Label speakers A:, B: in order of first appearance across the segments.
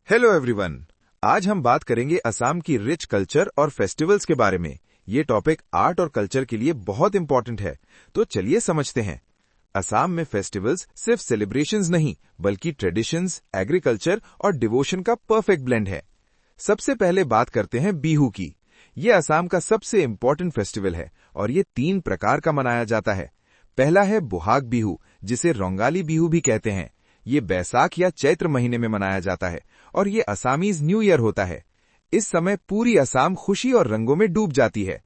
A: Hello everyone. आज हम बात करेंगे असम की रिच कल्चर और फेस्टिवल्स के बारे में। ये टॉपिक आर्ट और कल्चर के लिए बहुत इंपॉर्टेंट है, तो चलिए समझते हैं। असम में फेस्टिवल्स सिर्फ सेलिब्रेशंस नहीं, बल्कि ट्रेडिशंस, एग्रीकल्चर और डिवोशन का परफेक्ट ब्लेंड है। सबसे पहले बात करते हैं बिहू की। ये असम का सबसे इंपॉर्टेंट फेस्टिवल है और ये 3 प्रकार का मनाया जाता है। पहला है बोहाग बिहू, जिसे रोंगाली बिहू भी कहते हैं। ये बैसाख या चैत्र महीने में मनाया जाता है और ये असामीज न्यू ईयर होता है। इस समय पूरी असम खुशी और रंगों में डूब जाती है।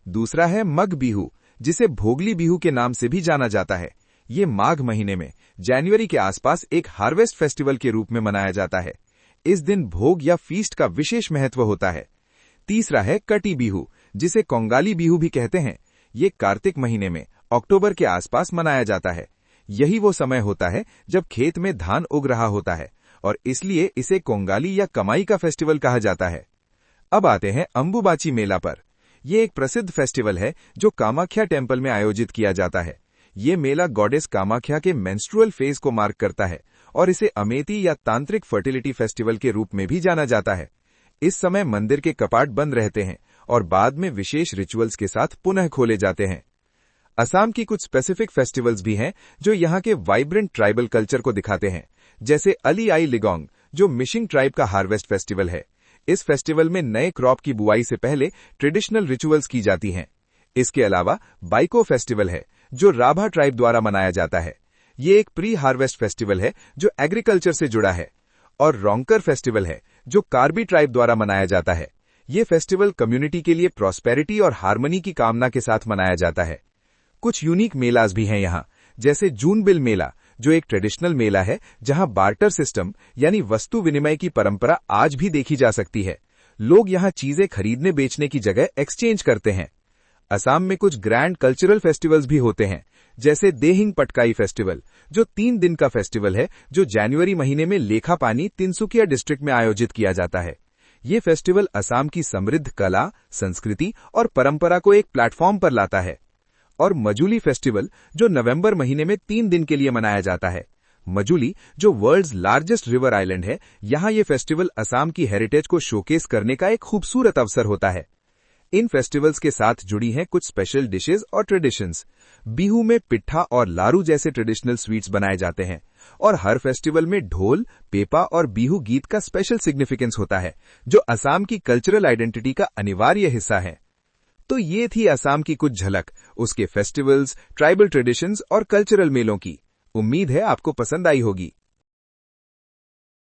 A: दूसरा है मग बिहू, जिसे भोगली बिहू के नाम से भी जाना जाता है। ये माघ महीने में जनवरी के आसपास एक हार्वेस्ट फेस्टिवल के रूप में मनाया जाता है। इस दिन भोग या फीस्ट का विशेष महत्व होता है। तीसरा है कटी बिहू, जिसे कोंगाली बिहू भी कहते हैं। ये कार्तिक महीने में अक्टूबर के आसपास मनाया जाता है। यही वो समय होता है जब खेत में धान उग रहा होता है और इसलिए इसे कोंगाली या कमाई का फेस्टिवल कहा जाता है। अब आते हैं अंबुबाची मेला पर। यह एक प्रसिद्ध फेस्टिवल है जो कामाख्या टेम्पल में आयोजित किया जाता है। ये मेला गॉडेस कामाख्या के मेंस्ट्रुअल फेज को मार्क करता है और इसे अमेती या तांत्रिक फर्टिलिटी फेस्टिवल के रूप में भी जाना जाता है। इस समय मंदिर के कपाट बंद रहते हैं और बाद में विशेष रिचुअल्स के साथ पुनः खोले जाते हैं। असम की कुछ स्पेसिफिक फेस्टिवल्स भी हैं जो यहाँ के वाइब्रेंट ट्राइबल कल्चर को दिखाते हैं, जैसे अली आई लिगोंग, जो मिशिंग ट्राइब का हार्वेस्ट फेस्टिवल है। इस फेस्टिवल में नए क्रॉप की बुआई से पहले ट्रेडिशनल रिचुअल्स की जाती हैं। इसके अलावा बाइको फेस्टिवल है, जो राभा ट्राइब द्वारा मनाया जाता है। ये एक प्री हार्वेस्ट फेस्टिवल है जो एग्रीकल्चर से जुड़ा है। और रोंकर फेस्टिवल है, जो कार्बी ट्राइब द्वारा मनाया जाता है। ये फेस्टिवल कम्युनिटी के लिए प्रॉस्पेरिटी और हार्मनी की कामना के साथ मनाया जाता है। कुछ यूनिक मेलाज भी हैं यहाँ, जैसे जूनबिल मेला, जो एक ट्रेडिशनल मेला है जहाँ बार्टर सिस्टम यानी वस्तु विनिमय की परंपरा आज भी देखी जा सकती है। लोग यहाँ चीजें खरीदने बेचने की जगह एक्सचेंज करते हैं। असम में कुछ ग्रैंड कल्चरल फेस्टिवल्स भी होते हैं, जैसे देहिंग पटकाई फेस्टिवल, जो 3 दिन का फेस्टिवल है, जो जनवरी महीने में लेखापानी, तिनसुकिया डिस्ट्रिक्ट में आयोजित किया जाता है। ये फेस्टिवल असम की समृद्ध कला, संस्कृति और परंपरा को एक प्लेटफॉर्म पर लाता है। और मजूली फेस्टिवल, जो नवंबर महीने में 3 दिन के लिए मनाया जाता है। मजूली, जो वर्ल्ड्स लार्जेस्ट रिवर आइलैंड है, यहाँ ये फेस्टिवल असम की हेरिटेज को शोकेस करने का एक खूबसूरत अवसर होता है। इन फेस्टिवल्स के साथ जुड़ी हैं कुछ स्पेशल डिशेस और ट्रेडिशंस। बिहू में पिट्ठा और लारू जैसे ट्रेडिशनल स्वीट्स बनाए जाते हैं और हर फेस्टिवल में ढोल, पेपा और बिहू गीत का स्पेशल सिग्निफिकेंस होता है, जो असम की कल्चरल आइडेंटिटी का अनिवार्य हिस्सा है। तो ये थी असम की कुछ झलक, उसके फेस्टिवल्स, ट्राइबल ट्रेडिशंस और कल्चरल मेलों की। उम्मीद है आपको पसंद आई होगी।